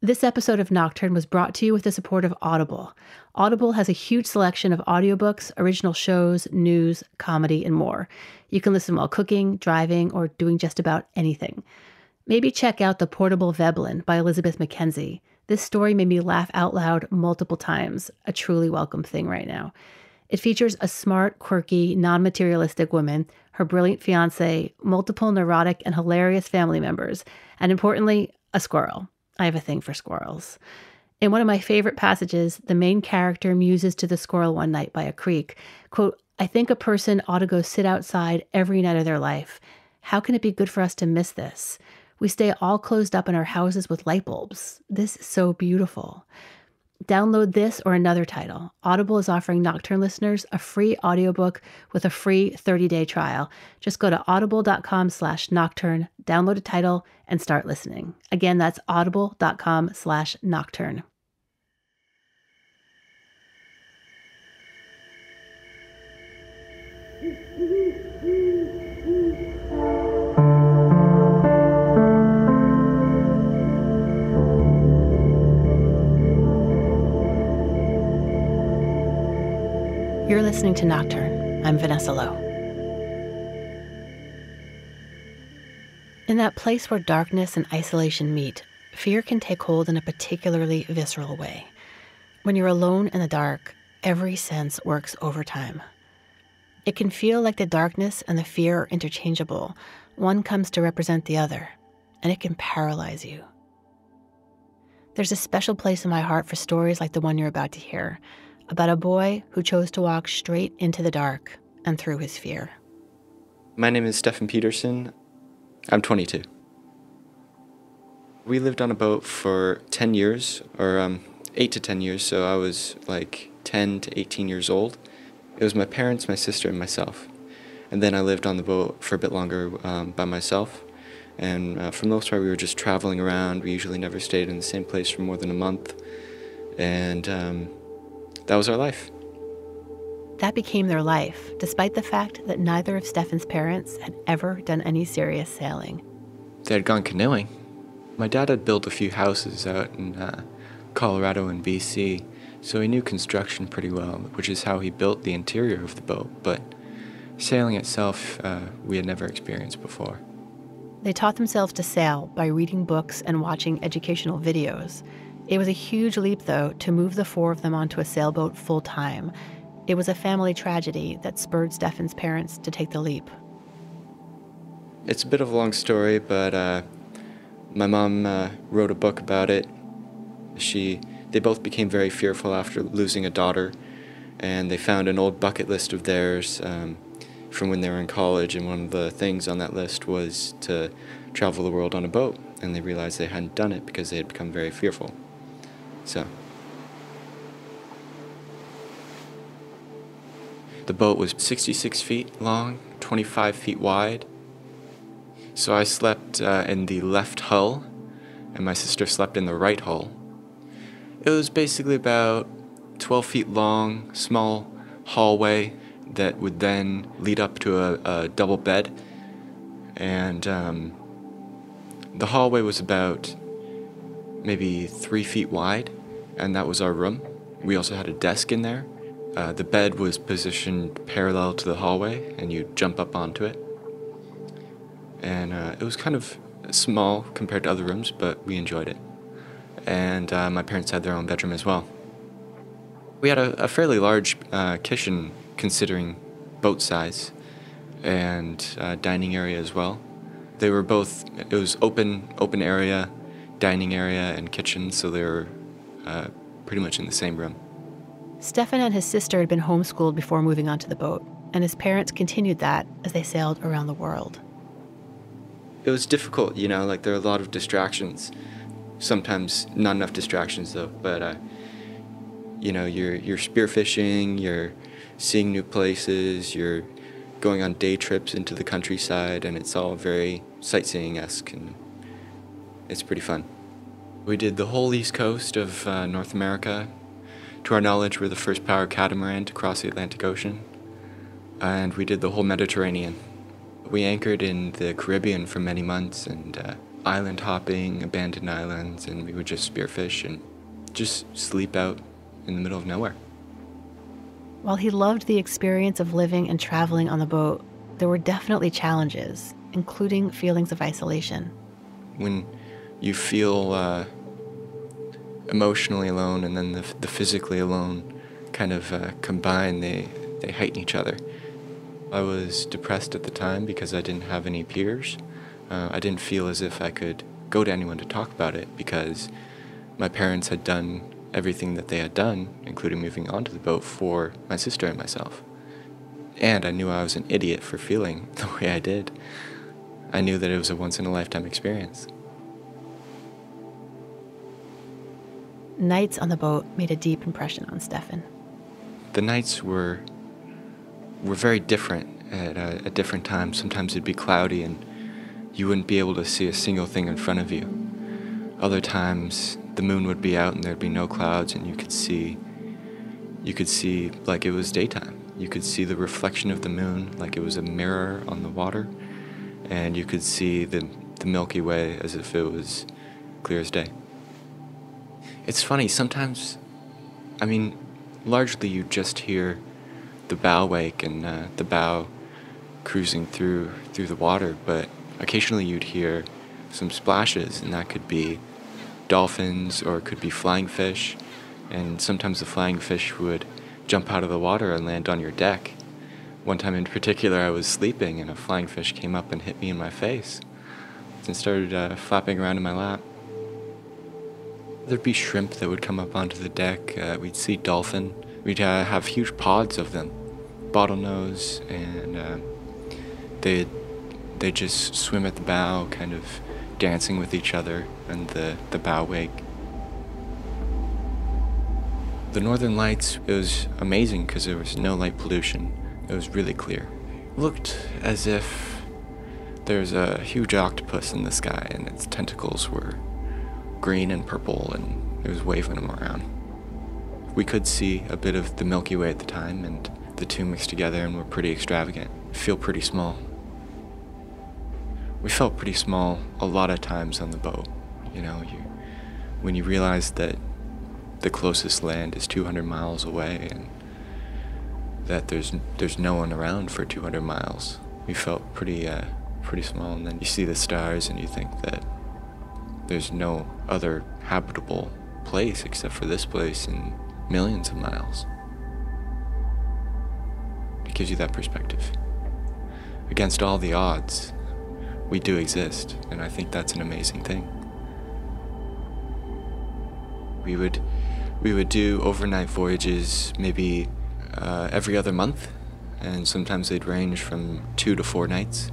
This episode of Nocturne was brought to you with the support of Audible. Audible has a huge selection of audiobooks, original shows, news, comedy, and more. You can listen while cooking, driving, or doing just about anything. Maybe check out The Portable Veblen by Elizabeth Mackenzie. This story made me laugh out loud multiple times, a truly welcome thing right now. It features a smart, quirky, non-materialistic woman, her brilliant fiancé, multiple neurotic and hilarious family members, and importantly, a squirrel. I have a thing for squirrels. In one of my favorite passages, the main character muses to the squirrel one night by a creek, quote, "I think a person ought to go sit outside every night of their life. How can it be good for us to miss this? We stay all closed up in our houses with light bulbs. This is so beautiful." Download this or another title. Audible is offering Nocturne listeners a free audiobook with a free 30-day trial. Just go to audible.com/nocturne, download a title, and start listening. Again, that's audible.com/nocturne. You're listening to Nocturne. I'm Vanessa Lowe. In that place where darkness and isolation meet, fear can take hold in a particularly visceral way. When you're alone in the dark, every sense works overtime. It can feel like the darkness and the fear are interchangeable. One comes to represent the other, and it can paralyze you. There's a special place in my heart for stories like the one you're about to hear, about a boy who chose to walk straight into the dark and through his fear. My name is Stefan Peterson. I'm 22. We lived on a boat for 10 years, or 8 to 10 years, so I was like 10 to 18 years old. It was my parents, my sister, and myself. And then I lived on the boat for a bit longer by myself. And for the most part, we were just traveling around. We usually never stayed in the same place for more than a month. And that was our life. That became their life, despite the fact that neither of Stefan's parents had ever done any serious sailing. They had gone canoeing. My dad had built a few houses out in Colorado and BC, so he knew construction pretty well, which is how he built the interior of the boat. But sailing itself, we had never experienced before. They taught themselves to sail by reading books and watching educational videos. It was a huge leap, though, to move the four of them onto a sailboat full-time. It was a family tragedy that spurred Stefan's parents to take the leap. It's a bit of a long story, but my mom wrote a book about it. They both became very fearful after losing a daughter, and they found an old bucket list of theirs from when they were in college, and one of the things on that list was to travel the world on a boat, and they realized they hadn't done it because they had become very fearful. So the boat was 66 feet long, 25 feet wide. So I slept in the left hull, and my sister slept in the right hull. It was basically about 12 feet long, small hallway that would then lead up to a double bed. And the hallway was about maybe 3 feet wide, and that was our room. We also had a desk in there. The bed was positioned parallel to the hallway, and you'd jump up onto it. And it was kind of small compared to other rooms, but we enjoyed it. And my parents had their own bedroom as well. We had a fairly large kitchen, considering boat size, and dining area as well. They were both, it was open area, dining area, and kitchen, so they were pretty much in the same room. Stefan and his sister had been homeschooled before moving onto the boat, and his parents continued that as they sailed around the world. It was difficult, like there are a lot of distractions. Sometimes not enough distractions though, but you're spearfishing, you're seeing new places, you're going on day trips into the countryside, and it's all very sightseeing-esque, and it's pretty fun. We did the whole east coast of North America. To our knowledge, we're the first power catamaran to cross the Atlantic Ocean. And we did the whole Mediterranean. We anchored in the Caribbean for many months, and island hopping, abandoned islands, and we would just spearfish and just sleep out in the middle of nowhere. While he loved the experience of living and traveling on the boat, there were definitely challenges, including feelings of isolation. When you feel emotionally alone and then the physically alone kind of combine, they heighten each other. I was depressed at the time because I didn't have any peers. I didn't feel as if I could go to anyone to talk about it because my parents had done everything that they had done, including moving onto the boat, for my sister and myself. And I knew I was an idiot for feeling the way I did. I knew that it was a once-in-a-lifetime experience. Nights on the boat made a deep impression on Stefan. The nights were very different at different times. Sometimes it'd be cloudy and you wouldn't be able to see a single thing in front of you. Other times the moon would be out and there'd be no clouds and you could see like it was daytime. You could see the reflection of the moon like it was a mirror on the water, and you could see the Milky Way as if it was clear as day. It's funny, sometimes, largely you just hear the bow wake and the bow cruising through the water, but occasionally you'd hear some splashes, and that could be dolphins or it could be flying fish, and sometimes the flying fish would jump out of the water and land on your deck. One time in particular I was sleeping and a flying fish came up and hit me in my face and started flapping around in my lap. There'd be shrimp that would come up onto the deck. We'd see dolphin. We'd have huge pods of them, bottlenose, and they'd just swim at the bow, kind of dancing with each other and the bow wake. The Northern Lights, it was amazing because there was no light pollution. It was really clear. It looked as if there's a huge octopus in the sky and its tentacles were green and purple and it was waving them around. We could see a bit of the Milky Way at the time, and the two mixed together and were pretty extravagant. Feel pretty small. We felt pretty small a lot of times on the boat. When you realize that the closest land is 200 miles away and that there's no one around for 200 miles. We felt pretty small, and then you see the stars and you think that there's no other habitable place except for this place in millions of miles. It gives you that perspective. Against all the odds, we do exist, and I think that's an amazing thing. We would do overnight voyages maybe every other month, and sometimes they'd range from 2 to 4 nights.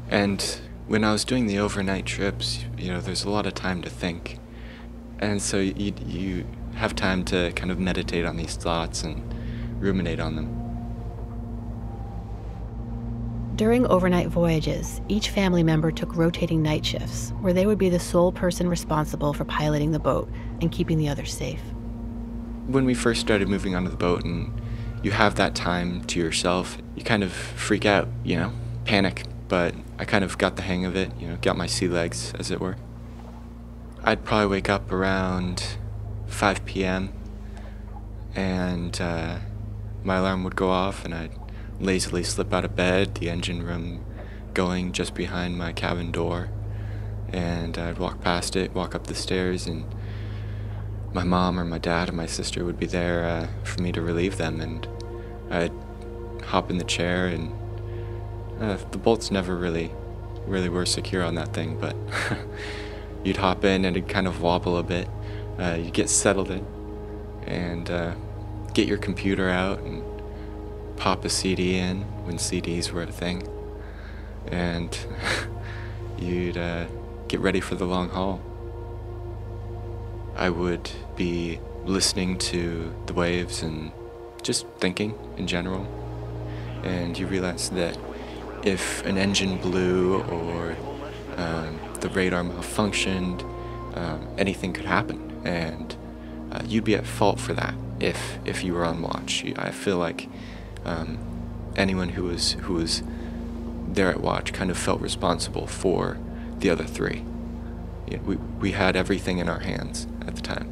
And when I was doing the overnight trips, there's a lot of time to think. And so you have time to kind of meditate on these thoughts and ruminate on them. During overnight voyages, each family member took rotating night shifts, where they would be the sole person responsible for piloting the boat and keeping the others safe. When we first started moving onto the boat and you have that time to yourself, you kind of freak out, panic. But I kind of got the hang of it, got my sea legs, as it were. I'd probably wake up around 5 p.m. and my alarm would go off and I'd lazily slip out of bed, the engine room going just behind my cabin door, and I'd walk past it, walk up the stairs, and my mom or my dad or my sister would be there for me to relieve them, and I'd hop in the chair, and the bolts never really were secure on that thing, but you'd hop in and it'd kind of wobble a bit. You'd get settled in and get your computer out and pop a CD in when CDs were a thing, and you'd get ready for the long haul. I would be listening to the waves and just thinking in general, and you realize that if an engine blew or the radar malfunctioned, anything could happen, and you'd be at fault for that if you were on watch. I feel like anyone who was there at watch kind of felt responsible for the other three. We had everything in our hands at the time.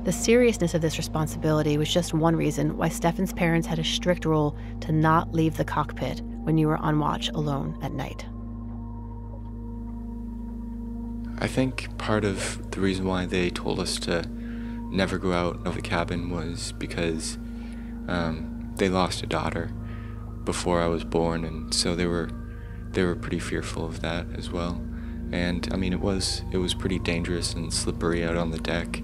The seriousness of this responsibility was just one reason why Stefan's parents had a strict rule to not leave the cockpit when you were on watch alone at night. I think part of the reason why they told us to never go out of the cabin was because they lost a daughter before I was born, and so they were pretty fearful of that as well. And I mean, it was pretty dangerous and slippery out on the deck.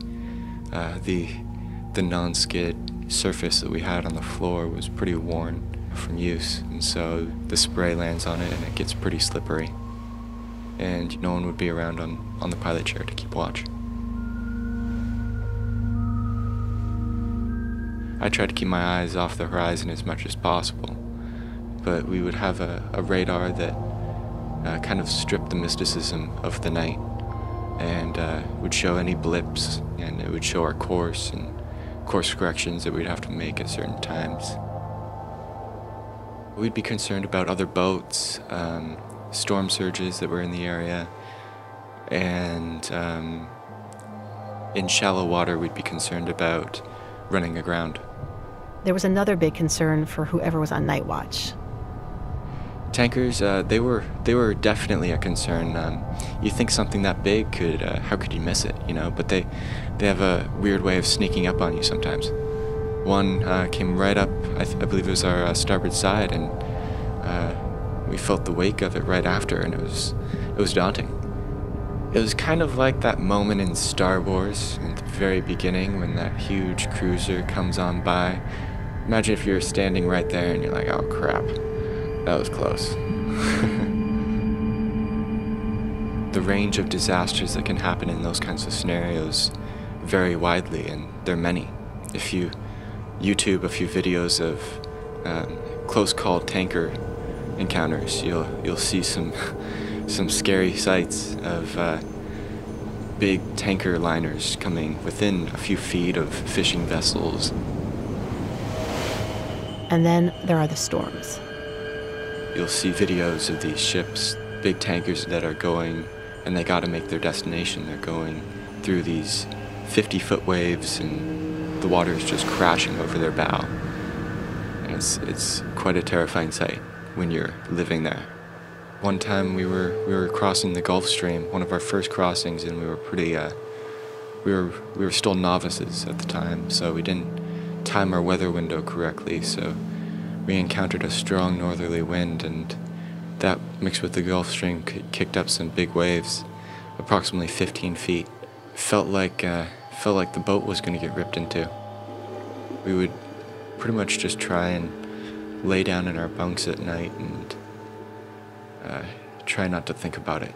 The non-skid surface that we had on the floor was pretty worn from use, and so the spray lands on it and it gets pretty slippery. And no one would be around on the pilot chair to keep watch. I tried to keep my eyes off the horizon as much as possible, but we would have a radar that kind of stripped the mysticism of the night and would show any blips, and it would show our course and course corrections that we'd have to make at certain times. We'd be concerned about other boats, storm surges that were in the area, and in shallow water we'd be concerned about running aground. There was another big concern for whoever was on night watch. Tankers, they were definitely a concern. You think something that big could, how could you miss it, you know? But they have a weird way of sneaking up on you sometimes. One came right up, I believe it was our starboard side, and we felt the wake of it right after, and it was daunting. It was kind of like that moment in Star Wars at the very beginning when that huge cruiser comes on by. Imagine if you're standing right there and you're like, oh crap, that was close. The range of disasters that can happen in those kinds of scenarios vary widely, and there are many. If you YouTube a few videos of close call tanker encounters, you'll see some scary sights of big tanker liners coming within a few feet of fishing vessels. And then there are the storms. You'll see videos of these ships, big tankers that are going, and they gotta make their destination. They're going through these 50-foot waves, and the water is just crashing over their bow. And it's quite a terrifying sight when you're living there. One time we were crossing the Gulf Stream, one of our first crossings, and we were pretty we were still novices at the time, so we didn't time our weather window correctly, so we encountered a strong northerly wind, and that mixed with the Gulf Stream kicked up some big waves, approximately 15 feet. Felt like the boat was going to get ripped into. We would pretty much just try and lay down in our bunks at night and try not to think about it.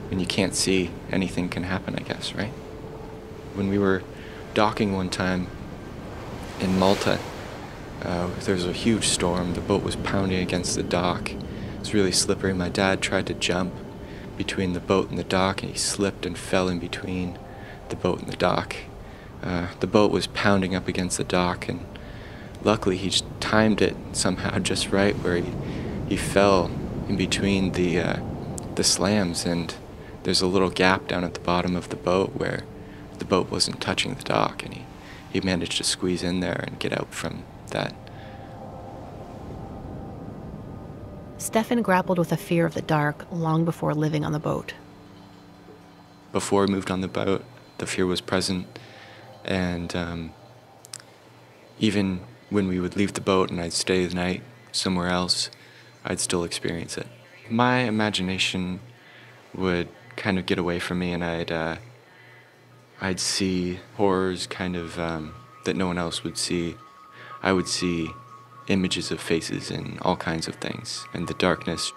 When you can't see, anything can happen, I guess, right? When we were docking one time in Malta, there was a huge storm. The boat was pounding against the dock. It was really slippery. My dad tried to jump between the boat and the dock, and he slipped and fell in between the boat and the dock. The boat was pounding up against the dock, and luckily he timed it somehow just right where he fell in between the slams, and there's a little gap down at the bottom of the boat where the boat wasn't touching the dock, and he managed to squeeze in there and get out from that. Stefan grappled with a fear of the dark long before living on the boat. Before we moved on the boat, the fear was present, and even when we would leave the boat and I'd stay the night somewhere else, I'd still experience it. My imagination would kind of get away from me, and I'd see horrors kind of that no one else would see. I would see images of faces and all kinds of things. And the darkness,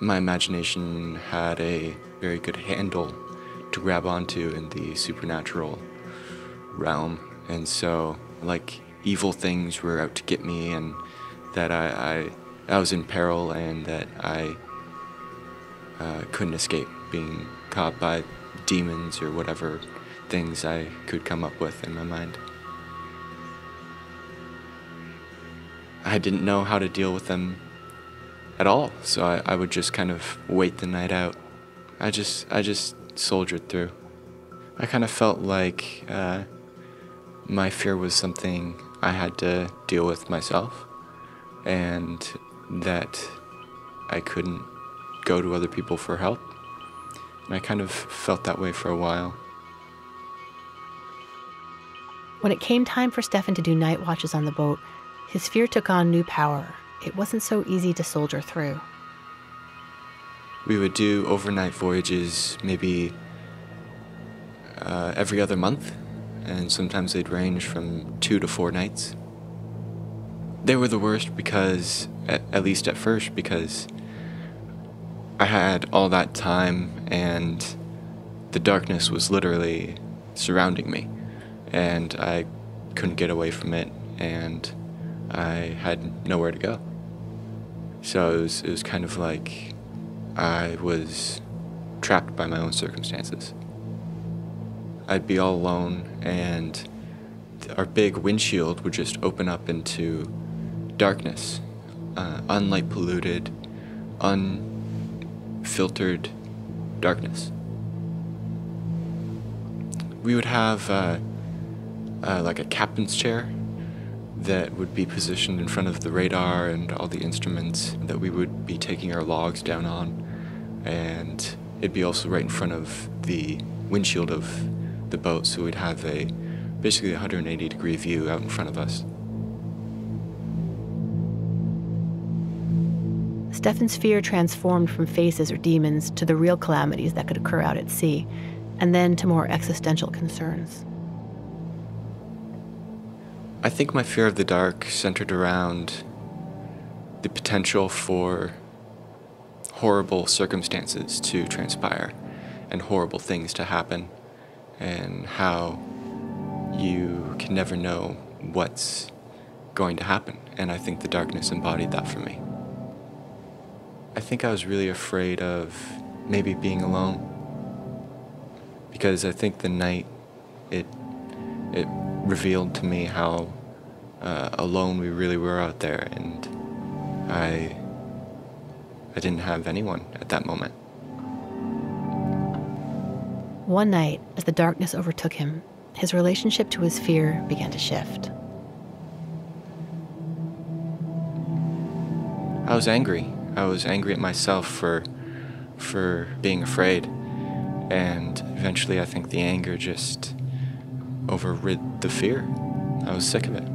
my imagination had a very good handle to grab onto in the supernatural realm. And so, like, evil things were out to get me, and that I was in peril, and that I couldn't escape being caught by demons or whatever things I could come up with in my mind. I didn't know how to deal with them at all, so I would just kind of wait the night out. I just soldiered through. I kind of felt like my fear was something I had to deal with myself, and that I couldn't go to other people for help. And I kind of felt that way for a while. When it came time for Stefan to do night watches on the boat, his fear took on new power. It wasn't so easy to soldier through. We would do overnight voyages maybe every other month, and sometimes they'd range from 2 to 4 nights. They were the worst because, at least at first, because I had all that time and the darkness was literally surrounding me, and I couldn't get away from it, and I had nowhere to go. So it was kind of like I was trapped by my own circumstances. I'd be all alone, and our big windshield would just open up into darkness, unlight polluted, unfiltered darkness. We would have like a captain's chair that would be positioned in front of the radar and all the instruments that we would be taking our logs down on, and it'd be also right in front of the windshield of the boat, so we'd have basically 180-degree view out in front of us. Stefan's fear transformed from faces or demons to the real calamities that could occur out at sea, and then to more existential concerns. I think my fear of the dark centered around the potential for horrible circumstances to transpire and horrible things to happen, and how you can never know what's going to happen. And I think the darkness embodied that for me. I think I was really afraid of maybe being alone, because I think the night, it revealed to me how alone we really were out there, and I didn't have anyone at that moment. One night, as the darkness overtook him, his relationship to his fear began to shift. I was angry. I was angry at myself for being afraid, and eventually I think the anger just overrid the fear. I was sick of it.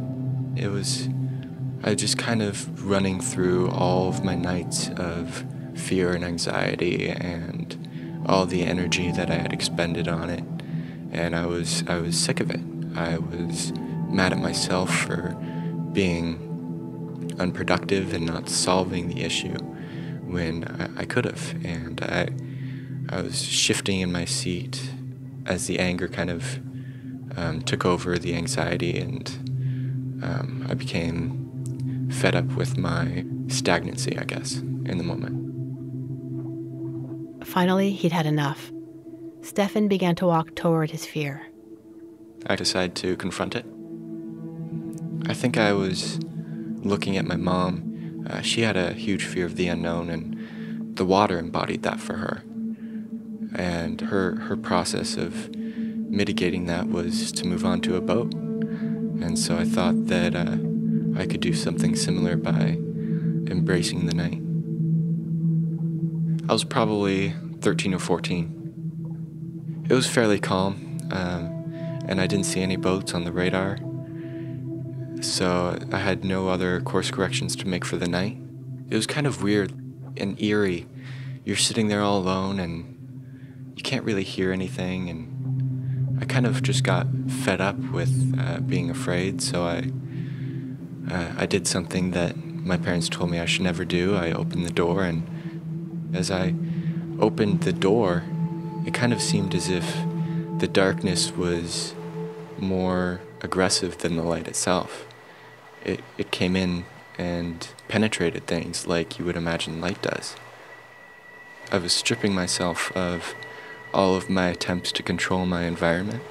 I was just kind of running through all of my nights of fear and anxiety and all the energy that I had expended on it, and I was sick of it. I was mad at myself for being unproductive and not solving the issue when I could have, and I was shifting in my seat as the anger kind of took over the anxiety, and I became fed up with my stagnancy, I guess, in the moment. Finally, he'd had enough. Stefan began to walk toward his fear. I decided to confront it. I think I was looking at my mom. She had a huge fear of the unknown, and the water embodied that for her. And her process of mitigating that was to move on to a boat. And so I thought that I could do something similar by embracing the night. I was probably 13 or 14. It was fairly calm, and I didn't see any boats on the radar, so I had no other course corrections to make for the night. It was kind of weird and eerie. You're sitting there all alone, and you can't really hear anything, and I kind of just got fed up with being afraid, so I did something that my parents told me I should never do. I opened the door, and as I opened the door, it kind of seemed as if the darkness was more aggressive than the light itself. It came in and penetrated things like you would imagine light does. I was stripping myself of all of my attempts to control my environment.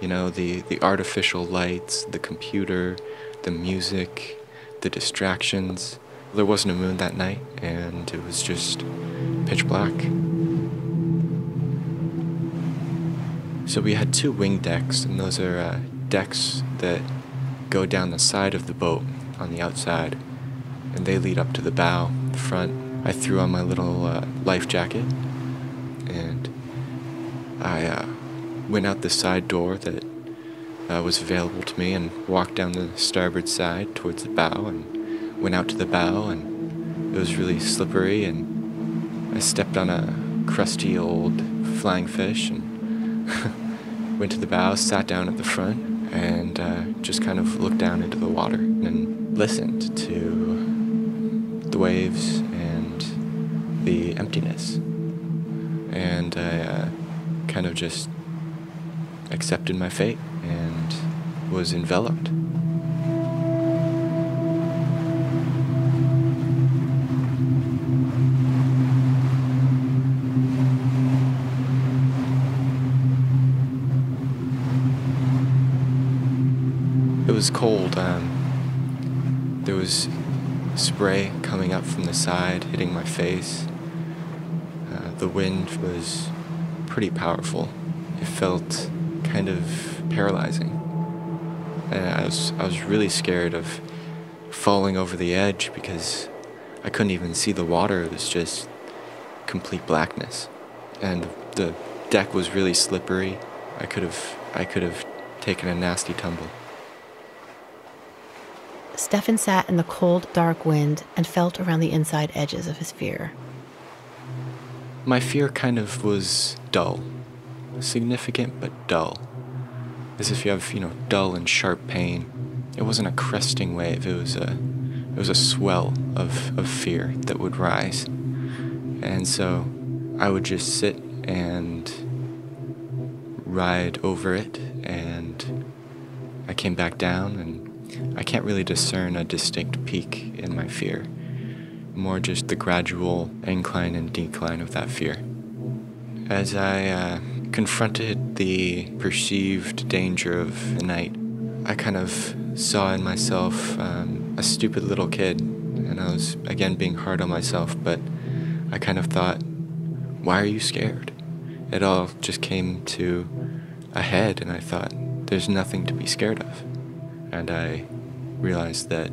You know, the artificial lights, the computer, the music, the distractions. There wasn't a moon that night, and it was just pitch black. So we had 2 wing decks, and those are decks that go down the side of the boat on the outside, and they lead up to the bow, the front. I threw on my little life jacket, and I went out the side door that was available to me and walked down the starboard side towards the bow and went out to the bow, and it was really slippery, and I stepped on a crusty old flying fish and went to the bow, sat down at the front, and just kind of looked down into the water and listened to the waves and the emptiness. And I kind of just accepted my fate and was enveloped. It was cold. There was spray coming up from the side, hitting my face. The wind was pretty powerful. It felt kind of paralyzing. And I was really scared of falling over the edge because I couldn't even see the water. It was just complete blackness. And the deck was really slippery. I could have taken a nasty tumble. Stefan sat in the cold, dark wind and felt around the inside edges of his fear. My fear kind of was dull. Significant, but dull. As if you have, dull and sharp pain. It wasn't a cresting wave. It was a swell of fear that would rise. And so I would just sit and ride over it, and I came back down, and I can't really discern a distinct peak in my fear. More just the gradual incline and decline of that fear. As I confronted the perceived danger of the night, I kind of saw in myself a stupid little kid, and I was again being hard on myself, but I kind of thought, why are you scared? It all just came to a head, and I thought, there's nothing to be scared of. And I realized that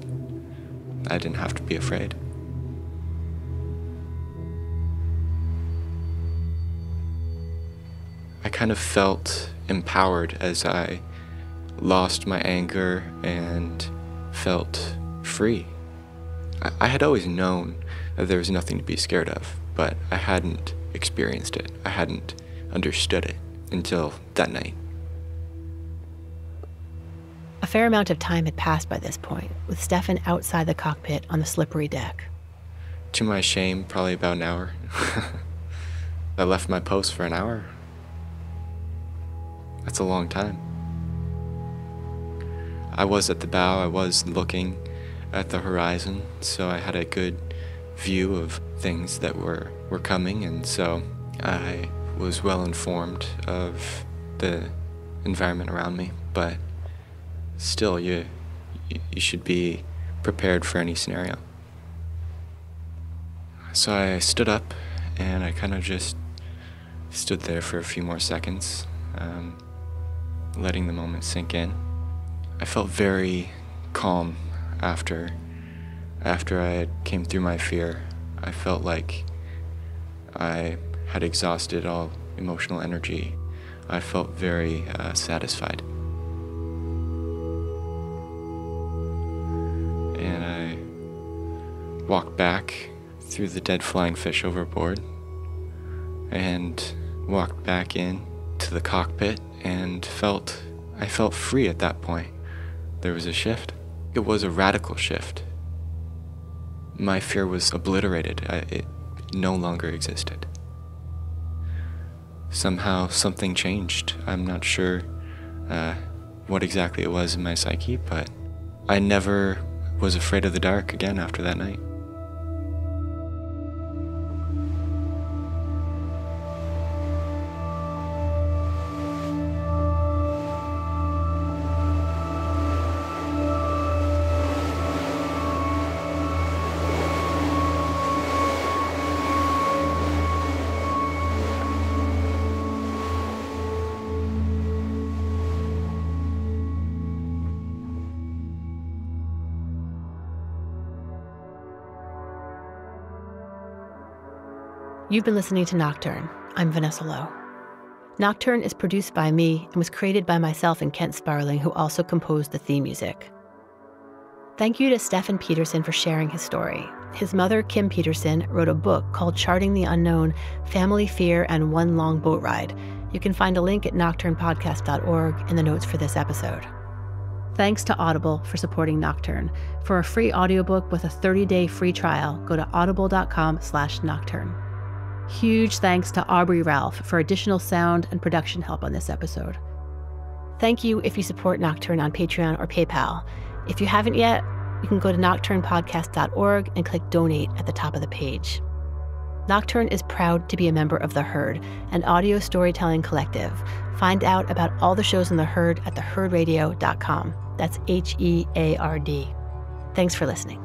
I didn't have to be afraid. I kind of felt empowered as I lost my anger and felt free. I had always known that there was nothing to be scared of, but I hadn't experienced it. I hadn't understood it until that night. A fair amount of time had passed by this point, with Stefan outside the cockpit on the slippery deck. To my shame, probably about an hour. I left my post for an hour. That's a long time. I was at the bow, I was looking at the horizon, so I had a good view of things that were coming, and so I was well informed of the environment around me, but still, you should be prepared for any scenario. So I stood up, and I kind of just stood there for a few more seconds, letting the moment sink in. I felt very calm after I came through my fear. I felt like I had exhausted all emotional energy. I felt very satisfied. And I walked back through the dead flying fish overboard and walked back in to the cockpit and I felt free at that point. There was a shift. It was a radical shift. My fear was obliterated. It no longer existed. Somehow something changed. I'm not sure what exactly it was in my psyche, but I never was afraid of the dark again after that night. You've been listening to Nocturne. I'm Vanessa Lowe. Nocturne is produced by me and was created by myself and Kent Sparling, who also composed the theme music. Thank you to Stefan Peterson for sharing his story. His mother, Kim Peterson, wrote a book called Charting the Unknown, Family Fear and One Long Boat Ride. You can find a link at nocturnepodcast.org in the notes for this episode. Thanks to Audible for supporting Nocturne. For a free audiobook with a 30-day free trial, go to audible.com/nocturne. Huge thanks to Aubrey Ralph for additional sound and production help on this episode. Thank you if you support Nocturne on Patreon or PayPal. If you haven't yet, you can go to nocturnepodcast.org and click Donate at the top of the page. Nocturne is proud to be a member of The Herd, an audio storytelling collective. Find out about all the shows in The Herd at theherdradio.com. That's HEARD. Thanks for listening.